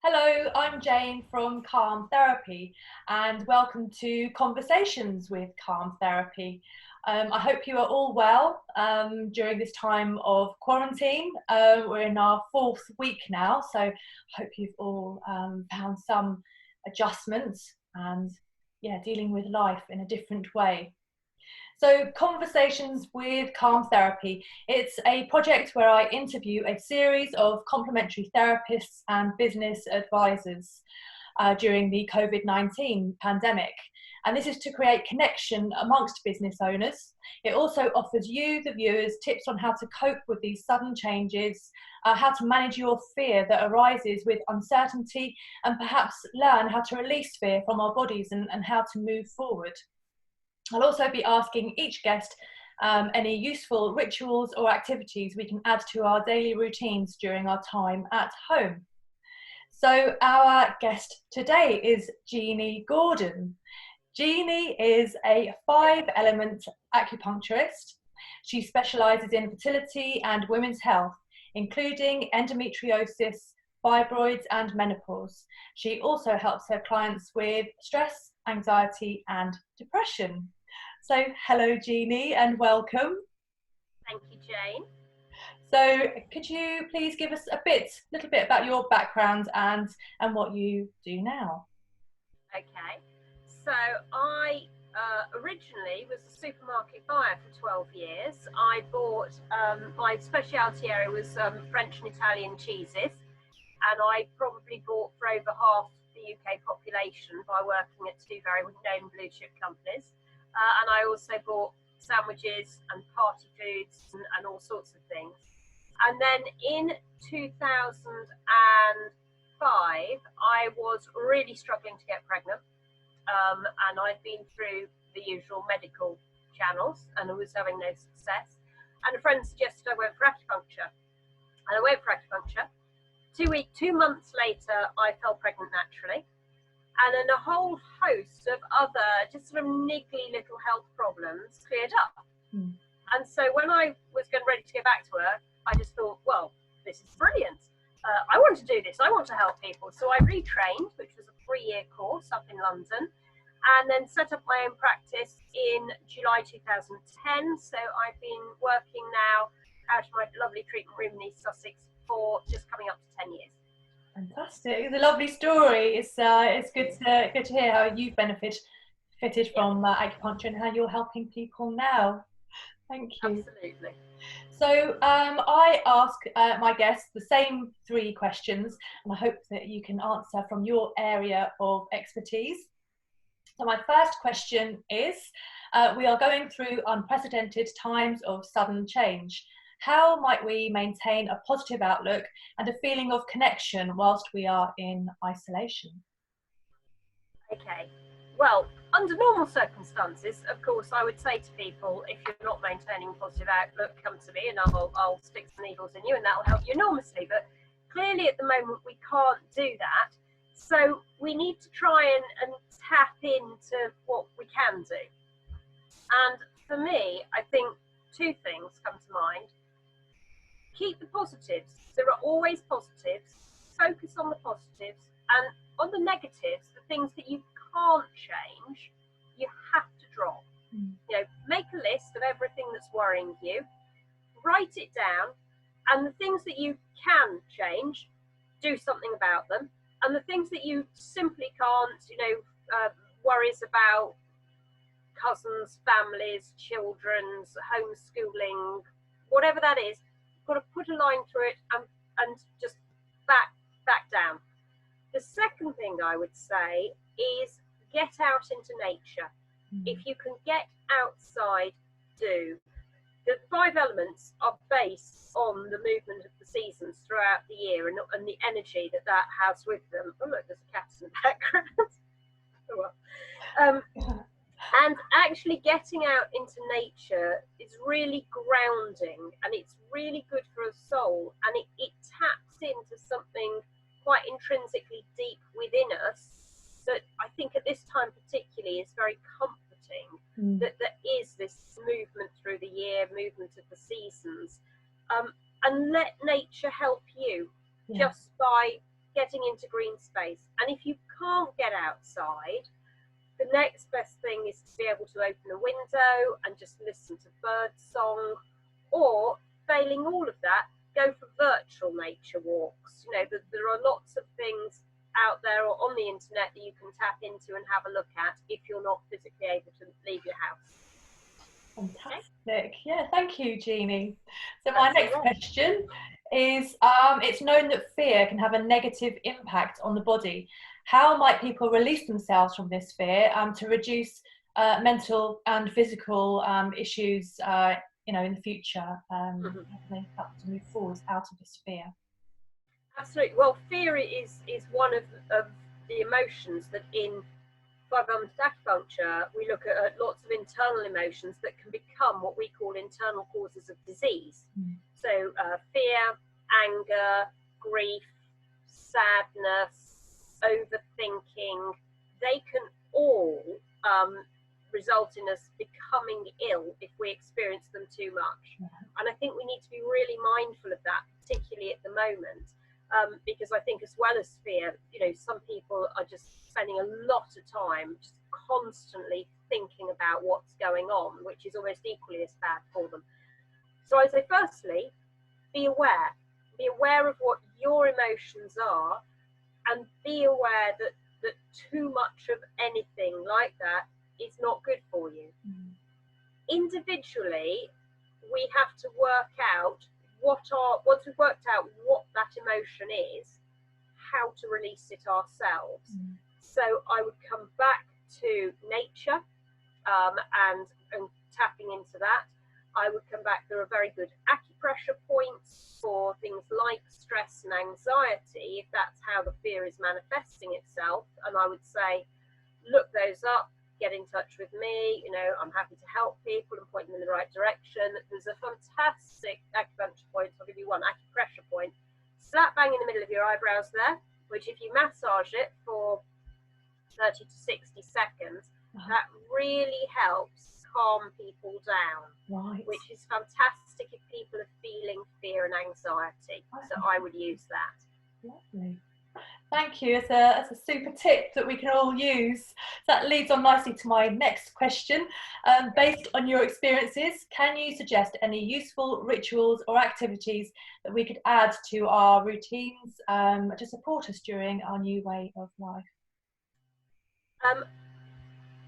Hello, I'm Jane from Calm Therapy and welcome to Conversations with Calm Therapy. I hope you are all well during this time of quarantine. We're in our 4th week now, so I hope you've all found some adjustments and dealing with life in a different way. So Conversations with Calm Therapy, it's a project where I interview a series of complementary therapists and business advisors during the COVID-19 pandemic. And this is to create connection amongst business owners. It also offers you, the viewers, tips on how to cope with these sudden changes, how to manage your fear that arises with uncertainty, and perhaps learn how to release fear from our bodies and how to move forward. I'll also be asking each guest any useful rituals or activities we can add to our daily routines during our time at home. So our guest today is Jeanie Gordon. Jeanie is a 5 Element Acupuncturist. She specialises in fertility and women's health, including endometriosis, fibroids and menopause. She also helps her clients with stress, anxiety and depression. So hello Jeanie and welcome. Thank you, Jane. So could you please give us a little bit about your background and what you do now? Okay, so I originally was a supermarket buyer for 12 years. I bought, my specialty area was French and Italian cheeses, and I probably bought for over half the UK population by working at 2 very known blue chip companies. And I also bought sandwiches and party foods and all sorts of things. And then in 2005, I was really struggling to get pregnant. And I'd been through the usual medical channels and I was having no success. And a friend suggested I went for acupuncture. And I went for acupuncture. 2 months later, I fell pregnant naturally. And then a whole host of other just sort of niggly little health problems cleared up. And so when I was getting ready to go back to work, I just thought, well, this is brilliant. I want to do this. I want to help people. So I retrained, which was a 3-year course up in London, and then set up my own practice in July 2010. So I've been working now out of my lovely treatment room in East Sussex for just coming up to 10 years. Fantastic! It's a lovely story. It's good to hear how you've benefited from acupuncture and how you're helping people now. Thank you. Absolutely. So I ask my guests the same 3 questions, and I hope that you can answer from your area of expertise. So my first question is, we are going through unprecedented times of sudden change. How might we maintain a positive outlook and a feeling of connection whilst we are in isolation? Okay, well, under normal circumstances, of course, I would say to people, if you're not maintaining a positive outlook, come to me and I'll stick some needles in you and that'll help you enormously. But clearly at the moment we can't do that. So we need to try and tap into what we can do. And for me, I think 2 things come to mind. Keep the positives. There are always positives. Focus on the positives, and on the negatives, the things that you can't change, you have to drop. You know, make a list of everything that's worrying you, write it down, and the things that you can change, do something about them, and the things that you simply can't, worries about cousins, families, children's homeschooling, whatever that is, got to put a line through it and just back down. The second thing I would say is get out into nature. If you can get outside, do. The 5 elements are based on the movement of the seasons throughout the year and the energy that has with them. Oh look, there's a cat in the background. And actually getting out into nature is really grounding and it's really good for a soul, and it taps into something quite intrinsically deep within us that I think at this time particularly is very comforting, that there is this movement through the year, movement of the seasons, and let nature help you just by getting into green space. And if you can't get outside, the next best thing is to be able to open a window and just listen to bird song, or failing all of that, go for virtual nature walks. You know, there are lots of things out there or on the internet that you can tap into and have a look at if you're not physically able to leave your house. Fantastic. Yeah, thank you, Jeanie. So my next question is, it's known that fear can have a negative impact on the body. How might people release themselves from this fear to reduce mental and physical issues, you know, in the future? How can they help to move forward out of this fear? Absolutely. Well, fear is one of the emotions that in Five Element Acupuncture we look at lots of internal emotions that can become what we call internal causes of disease. So fear, anger, grief, sadness, overthinking, they can all result in us becoming ill if we experience them too much. And I think we need to be really mindful of that, particularly at the moment. Because I think as well as fear, you know, some people are just spending a lot of time just constantly thinking about what's going on, which is almost equally as bad for them. So I say, firstly, be aware. Be aware of what your emotions are, and be aware that too much of anything like that is not good for you. Individually, we have to work out once we've worked out what that emotion is, how to release it ourselves. So I would come back to nature and tapping into that. I would come back, there are very good acupressure points for things like stress and anxiety, if that's how the fear is manifesting itself. And I would say, look those up, get in touch with me, you know, I'm happy to help people and point them in the right direction. There's a fantastic acupuncture point, I'll give you one acupressure point, slap bang in the middle of your eyebrows there, which if you massage it for 30 to 60 seconds, that really helps calm people down, which is fantastic if people are feeling fear and anxiety. So I would use that. Lovely. Thank you. It's a super tip that we can all use. That leads on nicely to my next question. Based on your experiences, can you suggest any useful rituals or activities that we could add to our routines to support us during our new way of life?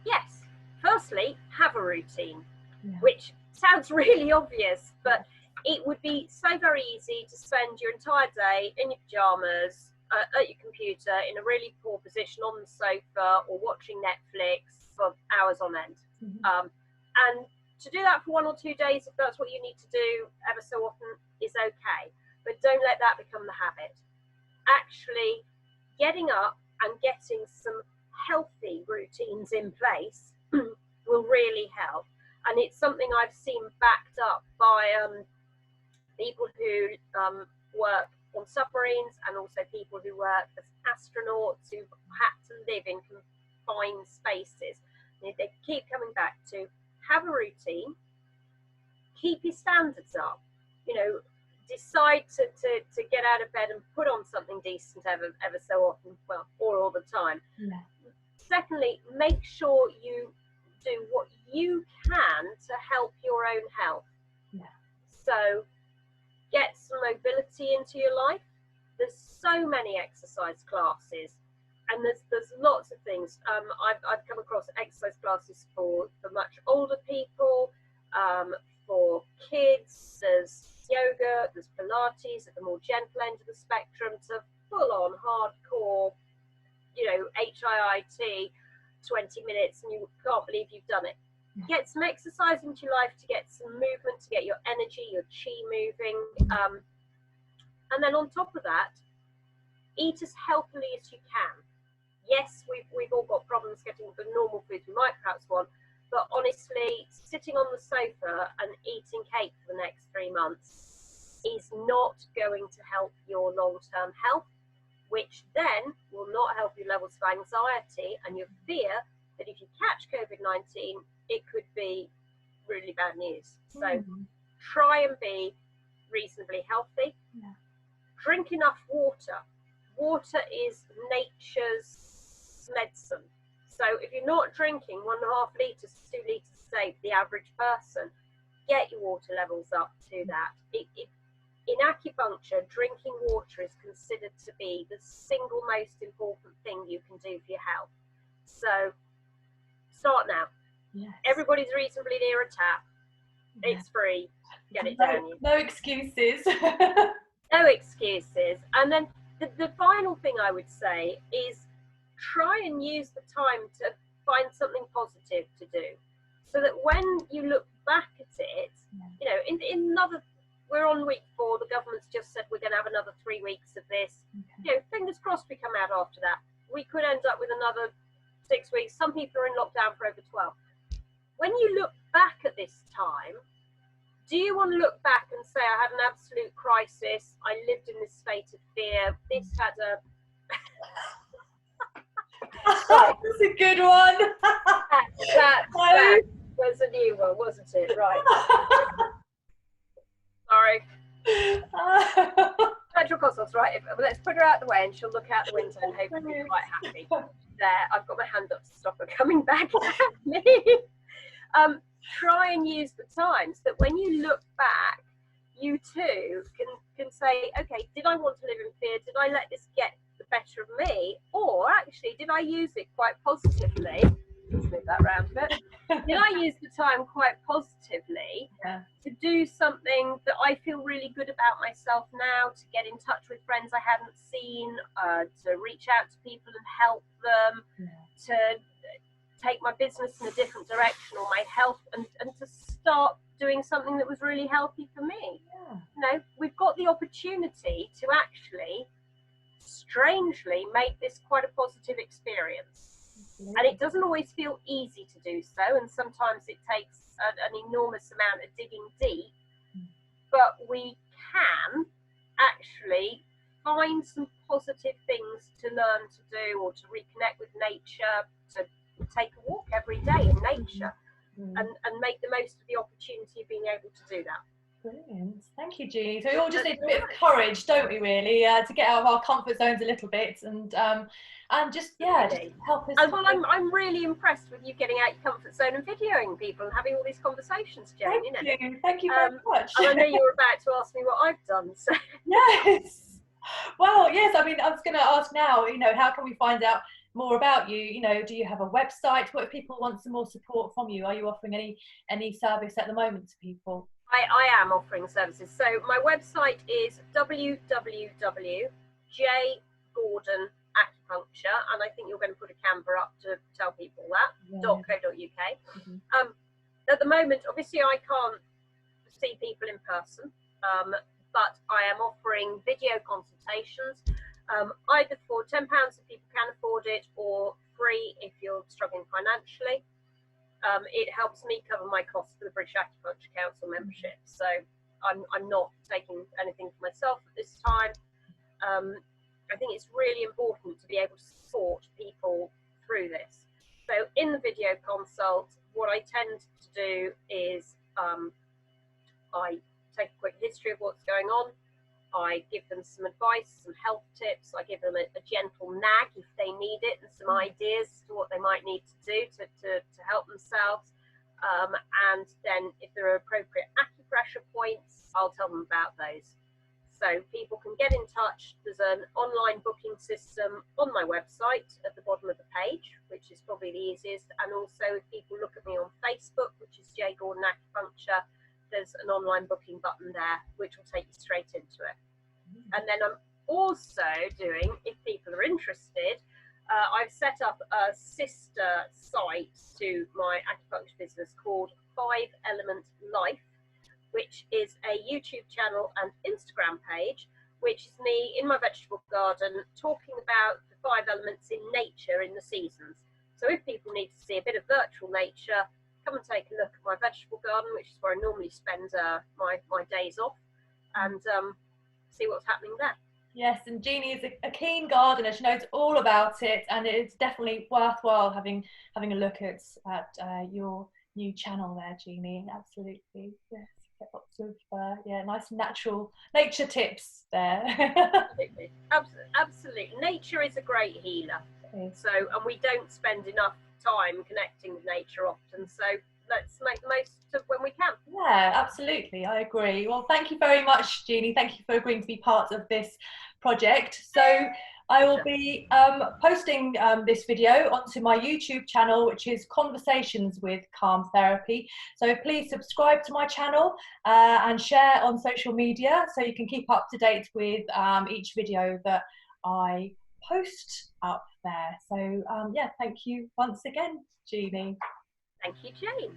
Yes. Firstly, have a routine, which sounds really obvious, but it would be so very easy to spend your entire day in your pajamas, at your computer, in a really poor position on the sofa or watching Netflix for hours on end. And to do that for 1 or 2 days, if that's what you need to do ever so often, is okay. But don't let that become the habit. Actually, getting up and getting some healthy routines in place will really help. And it's something I've seen backed up by people who work on submarines, and also people who work as astronauts who've had to live in confined spaces. They keep coming back to have a routine, keep your standards up, you know, decide to get out of bed and put on something decent ever so often, well, or all the time. Secondly, make sure you do what you can to help your own health. So get some mobility into your life. There's so many exercise classes, and there's lots of things. I've come across exercise classes for much older people, for kids. There's yoga, there's Pilates at the more gentle end of the spectrum, to full-on hardcore, you know, HIIT, 20 minutes, and you can't believe you've done it. Get some exercise into your life to get some movement, to get your energy, your chi moving. And then on top of that, eat as healthily as you can. Yes, we've all got problems getting the normal foods we might perhaps want, but honestly, sitting on the sofa and eating cake for the next 3 months is not going to help your long-term health, which then will not help your levels of anxiety and your fear that if you catch COVID-19, it could be really bad news. So try and be reasonably healthy. Drink enough water. water is nature's medicine. So if you're not drinking 1.5 litres, 2 litres a day for the average person, get your water levels up to that. In acupuncture, drinking water is considered to be the single most important thing you can do for your health. So start now. Yes. Everybody's reasonably near a tap. Yeah. It's free. Get it down you. No excuses. No excuses. And then the final thing I would say is try and use the time to find something positive to do, so that when you look back at it, you know, in another, we're on week 4, the government's just said we're going to have another 3 weeks of this. You know, fingers crossed we come out after that. We could end up with another 6 weeks. Some people are in lockdown for over 12. When you look back at this time, do you want to look back and say, I had an absolute crisis, I lived in this state of fear, this had a... That's a good one. that was a new one, wasn't it? Right. Sorry. Petrol Cosmos, right? Let's put her out the way and she'll look out the window and hopefully be quite happy. There, I've got my hand up to stop her coming back at me. Try and use the time so that when you look back, you too can say, okay, did I want to live in fear? Did I let this get the better of me? Or actually, did I use it quite positively? Let's move that around a bit. Did I use the time quite positively to do something that I feel really good about myself now, to get in touch with friends I hadn't seen, to reach out to people and help them, to take my business in a different direction, or my health, and to start doing something that was really healthy for me. You know, we've got the opportunity to actually, strangely, make this quite a positive experience. And it doesn't always feel easy to do so, and sometimes it takes an enormous amount of digging deep, but we can actually find some positive things to learn to do, or to reconnect with nature, to take a walk every day in nature, and make the most of the opportunity of being able to do that. Brilliant. Thank you, Jeanie. So we all just need a bit of courage, don't we, really, to get out of our comfort zones a little bit, and just just help us. And well, I'm really impressed with you getting out your comfort zone and videoing people and having all these conversations, Jane. Thank you very much. And I know you were about to ask me what I've done. So. Yes. Well, yes. I mean, I was going to ask now. You know, how can we find out more about you? You know, do you have a website? What if people want some more support from you? Are you offering any service at the moment to people? I am offering services. So my website is www.jgordon.acupuncture, and I think you're going to put a Canva up to tell people that, .co.uk. At the moment, obviously I can't see people in person, but I am offering video consultations, either for £10 if people can afford it, or free if you're struggling financially. It helps me cover my costs for the British Acupuncture Council membership, so I'm not taking anything for myself at this time. I think it's really important to be able to support people through this. So in the video consult, what I tend to do is I take a quick history of what's going on. I give them some advice, some health tips. I give them a gentle nag if they need it, and some ideas as to what they might need to do to help themselves. And then if there are appropriate acupressure points, I'll tell them about those. So people can get in touch. There's an online booking system on my website at the bottom of the page, which is probably the easiest. And also if people look at me on Facebook, which is J Gordon Acupuncture, there's an online booking button there, which will take you straight into it. And then I'm also doing, if people are interested, I've set up a sister site to my acupuncture business called 5 Element Life, which is a YouTube channel and Instagram page, which is me in my vegetable garden talking about the 5 elements in nature in the seasons. So if people need to see a bit of virtual nature, come and take a look at my vegetable garden, which is where I normally spend my days off, and see what's happening there. Yes, and Jeanie is a keen gardener. She knows all about it, and it's definitely worthwhile having a look at your new channel there, Jeanie. Absolutely, yes. Get lots of nice natural nature tips there. Absolutely. nature is a great healer. Okay. So, and we don't spend enough time connecting with nature often. So let's make the most of when we can. Yeah, absolutely. I agree. Well, thank you very much, Jeanie. Thank you for agreeing to be part of this project. So I will be posting this video onto my YouTube channel, which is Conversations with Calm Therapy. So please subscribe to my channel and share on social media so you can keep up to date with each video that I post up there. So yeah, thank you once again, Jeanie. Thank you, Jane.